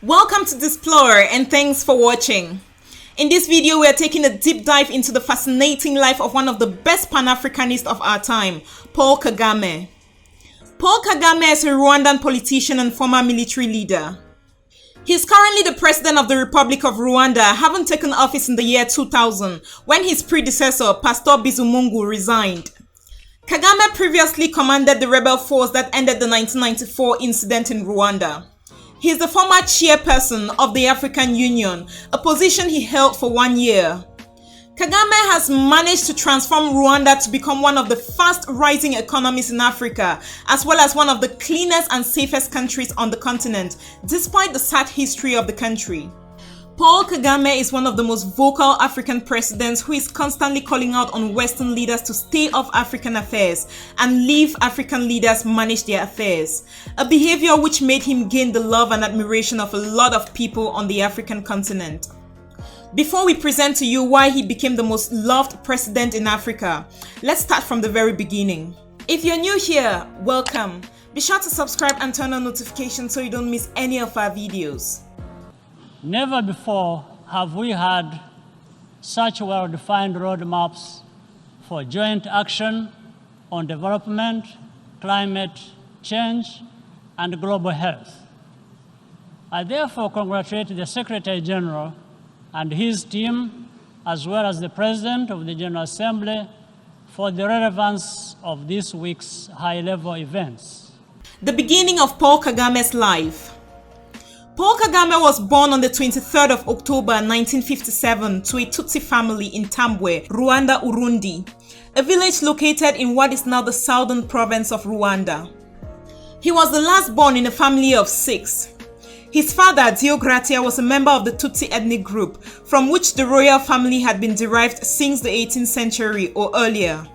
Welcome to Displore and thanks for watching. In this video, we are taking a deep dive into the fascinating life of one of the best Pan-Africanists of our time, Paul Kagame. Paul Kagame is a Rwandan politician and former military leader. He is currently the president of the Republic of Rwanda, having taken office in the year 2000 when his predecessor, Pasteur Bizimungu, resigned. Kagame previously commanded the rebel force that ended the 1994 incident in Rwanda. He is the former chairperson of the African Union, a position he held for 1 year. Kagame has managed to transform Rwanda to become one of the fast-rising economies in Africa, as well as one of the cleanest and safest countries on the continent, despite the sad history of the country. Paul Kagame is one of the most vocal African presidents who is constantly calling out on Western leaders to stay off African affairs and leave African leaders manage their affairs, a behavior which made him gain the love and admiration of a lot of people on the African continent. Before we present to you why he became the most loved president in Africa, let's start from the very beginning. If you're new here, welcome. Be sure to subscribe and turn on notifications so you don't miss any of our videos. Never before have we had such well-defined roadmaps for joint action on development, climate change, and global health. I therefore congratulate the Secretary General and his team, as well as the President of the General Assembly, for the relevance of this week's high-level events. The beginning of Paul Kagame's life. Paul Kagame was born on the 23rd of October 1957 to a Tutsi family in Tambwe, Rwanda, Urundi, a village located in what is now the southern province of Rwanda. He was the last born in a family of 6. His father, Diokratia, was a member of the Tutsi ethnic group, from which the royal family had been derived since the 18th century or earlier.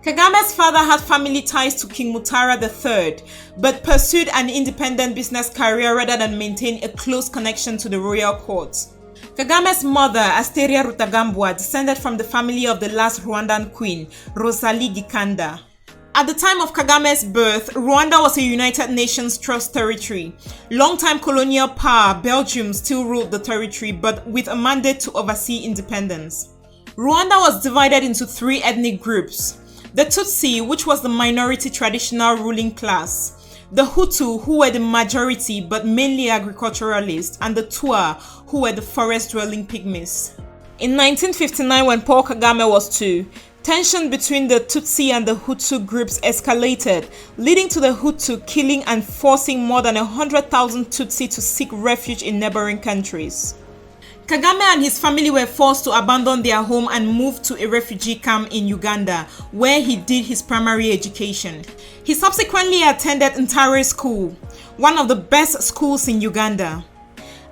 Kagame's father had family ties to King Mutara III, but pursued an independent business career rather than maintain a close connection to the royal court. Kagame's mother, Asteria Rutagambwa, descended from the family of the last Rwandan queen, Rosalie Gikanda. At the time of Kagame's birth, Rwanda was a United Nations Trust territory. Long-time colonial power Belgium still ruled the territory, but with a mandate to oversee independence. Rwanda was divided into 3 ethnic groups: the Tutsi, which was the minority traditional ruling class, the Hutu, who were the majority but mainly agriculturalists, and the Twa, who were the forest-dwelling pygmies. In 1959, when Paul Kagame was 2, tension between the Tutsi and the Hutu groups escalated, leading to the Hutu killing and forcing more than 100,000 Tutsi to seek refuge in neighboring countries. Kagame and his family were forced to abandon their home and move to a refugee camp in Uganda, where he did his primary education. He subsequently attended Ntare School, one of the best schools in Uganda.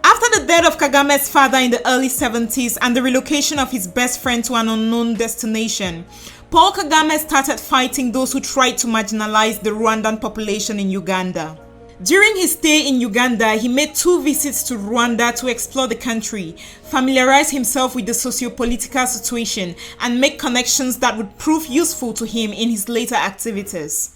After the death of Kagame's father in the early 70s and the relocation of his best friend to an unknown destination, Paul Kagame started fighting those who tried to marginalize the Rwandan population in Uganda. During his stay in Uganda, he made 2 visits to Rwanda to explore the country, familiarize himself with the socio-political situation, and make connections that would prove useful to him in his later activities.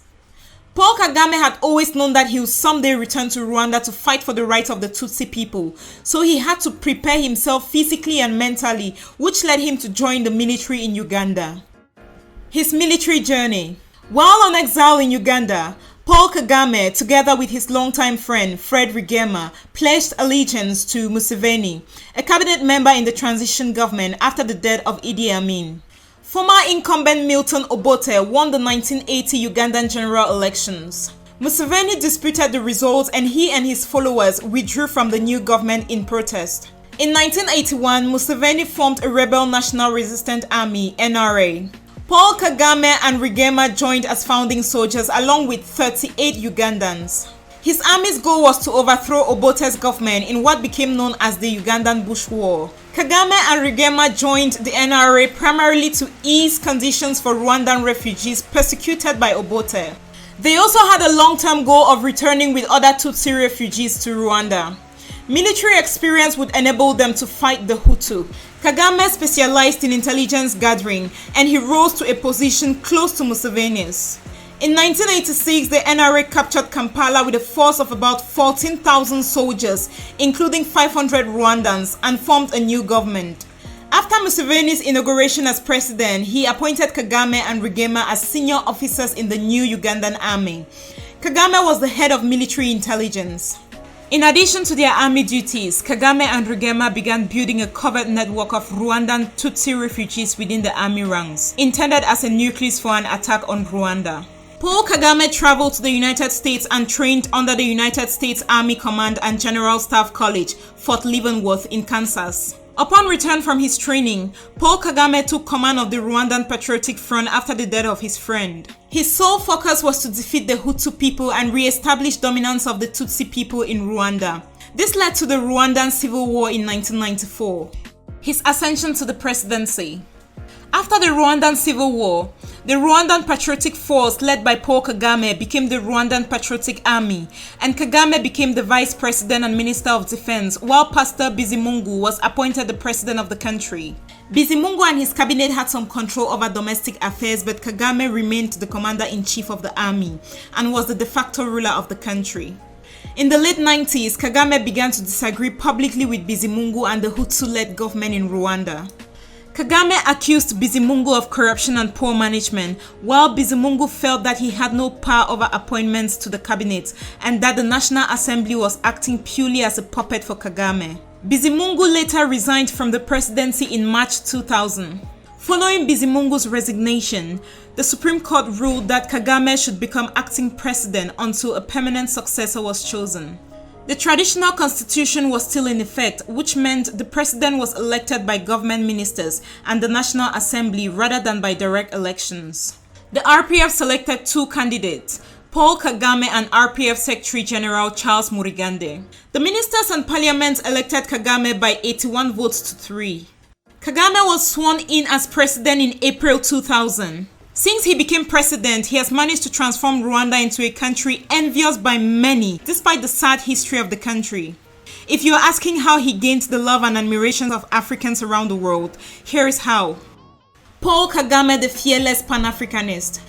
Paul Kagame had always known that he would someday return to Rwanda to fight for the rights of the Tutsi people, so he had to prepare himself physically and mentally, which led him to join the military in Uganda. His military journey. While on exile in Uganda, Paul Kagame, together with his longtime friend Fred Rwigema, pledged allegiance to Museveni, a cabinet member in the transition government after the death of Idi Amin. Former incumbent Milton Obote won the 1980 Ugandan general elections. Museveni disputed the results and he and his followers withdrew from the new government in protest. In 1981, Museveni formed a rebel National Resistance Army, NRA. Paul Kagame and Rwigema joined as founding soldiers along with 38 Ugandans. His army's goal was to overthrow Obote's government in what became known as the Ugandan Bush War. Kagame and Rwigema joined the NRA primarily to ease conditions for Rwandan refugees persecuted by Obote. They also had a long-term goal of returning with other Tutsi refugees to Rwanda. Military experience would enable them to fight the Hutu. Kagame specialized in intelligence gathering and he rose to a position close to Museveni's. In 1986, the NRA captured Kampala with a force of about 14,000 soldiers, including 500 Rwandans, and formed a new government. After Museveni's inauguration as president, he appointed Kagame and Rugema as senior officers in the new Ugandan army. Kagame was the head of military intelligence. In addition to their army duties, Kagame and Rugema began building a covert network of Rwandan Tutsi refugees within the army ranks, intended as a nucleus for an attack on Rwanda. Paul Kagame traveled to the United States and trained under the United States Army Command and General Staff College, Fort Leavenworth in Kansas. Upon return from his training, Paul Kagame took command of the Rwandan Patriotic Front after the death of his friend. His sole focus was to defeat the Hutu people and re-establish dominance of the Tutsi people in Rwanda. This led to the Rwandan Civil War in 1994. His ascension to the presidency. After the Rwandan Civil War, the Rwandan Patriotic Force led by Paul Kagame became the Rwandan Patriotic Army, and Kagame became the Vice President and Minister of Defense, while Pasteur Bizimungu was appointed the President of the country. Bizimungu and his cabinet had some control over domestic affairs, but Kagame remained the Commander-in-Chief of the army and was the de facto ruler of the country. In the late 90s, Kagame began to disagree publicly with Bizimungu and the Hutu-led government in Rwanda. Kagame accused Bizimungu of corruption and poor management, while Bizimungu felt that he had no power over appointments to the cabinet and that the National Assembly was acting purely as a puppet for Kagame. Bizimungu later resigned from the presidency in March 2000. Following Bizimungu's resignation, the Supreme Court ruled that Kagame should become acting president until a permanent successor was chosen. The traditional constitution was still in effect, which meant the president was elected by government ministers and the National Assembly rather than by direct elections. The RPF selected two candidates, Paul Kagame and RPF Secretary General Charles Murigande. The ministers and parliament elected Kagame by 81 votes to 3. Kagame was sworn in as president in April 2000. Since he became president, he has managed to transform Rwanda into a country envious by many, despite the sad history of the country. If you are asking how he gained the love and admiration of Africans around the world, here is how. Paul Kagame, the fearless Pan-Africanist.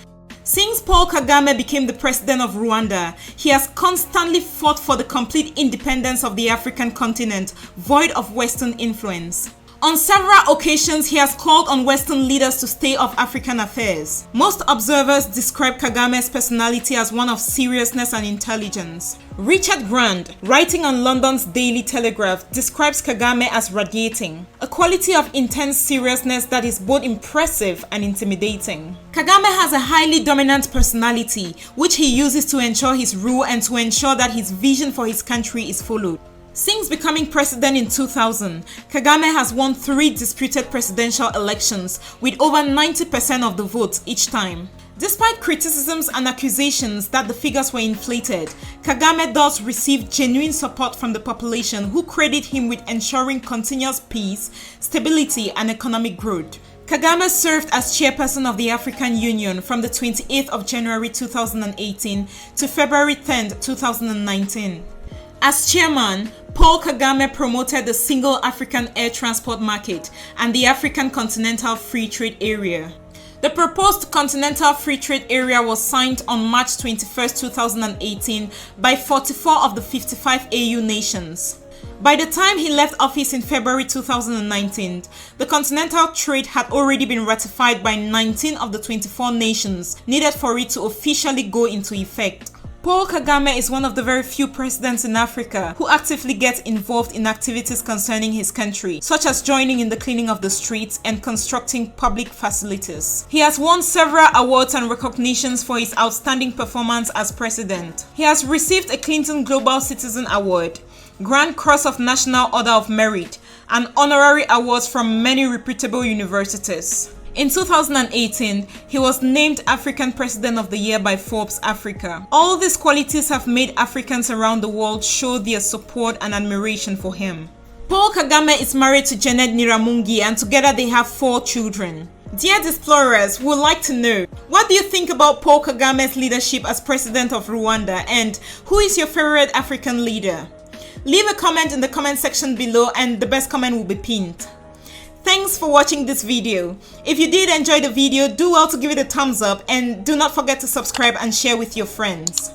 Since Paul Kagame became the president of Rwanda, he has constantly fought for the complete independence of the African continent, void of Western influence. On several occasions, he has called on Western leaders to stay off African affairs. Most observers describe Kagame's personality as one of seriousness and intelligence. Richard Grant, writing on London's Daily Telegraph, describes Kagame as radiating, a quality of intense seriousness that is both impressive and intimidating. Kagame has a highly dominant personality, which he uses to ensure his rule and to ensure that his vision for his country is followed. Since becoming president in 2000, Kagame has won 3 disputed presidential elections with over 90% of the votes each time. Despite criticisms and accusations that the figures were inflated, Kagame does receive genuine support from the population who credit him with ensuring continuous peace, stability, and economic growth. Kagame served as chairperson of the African Union from the 28th of January 2018 to February 10, 2019. As chairman, Paul Kagame promoted the Single African Air Transport Market and the African Continental Free Trade Area. The proposed Continental Free Trade Area was signed on March 21, 2018 by 44 of the 55 AU nations. By the time he left office in February 2019, the continental trade had already been ratified by 19 of the 24 nations needed for it to officially go into effect. Paul Kagame is one of the very few presidents in Africa who actively gets involved in activities concerning his country, such as joining in the cleaning of the streets and constructing public facilities. He has won several awards and recognitions for his outstanding performance as president. He has received a Clinton Global Citizen Award, Grand Cross of National Order of Merit, and honorary awards from many reputable universities. In 2018, he was named African President of the Year by Forbes Africa. All these qualities have made Africans around the world show their support and admiration for him. Paul Kagame is married to Janet Nyiramungi and together they have 4 children. Dear Explorers, we would like to know, what do you think about Paul Kagame's leadership as President of Rwanda, and who is your favorite African leader? Leave a comment in the comment section below and the best comment will be pinned. Thanks for watching this video. If you did enjoy the video, do well to give it a thumbs up and do not forget to subscribe and share with your friends.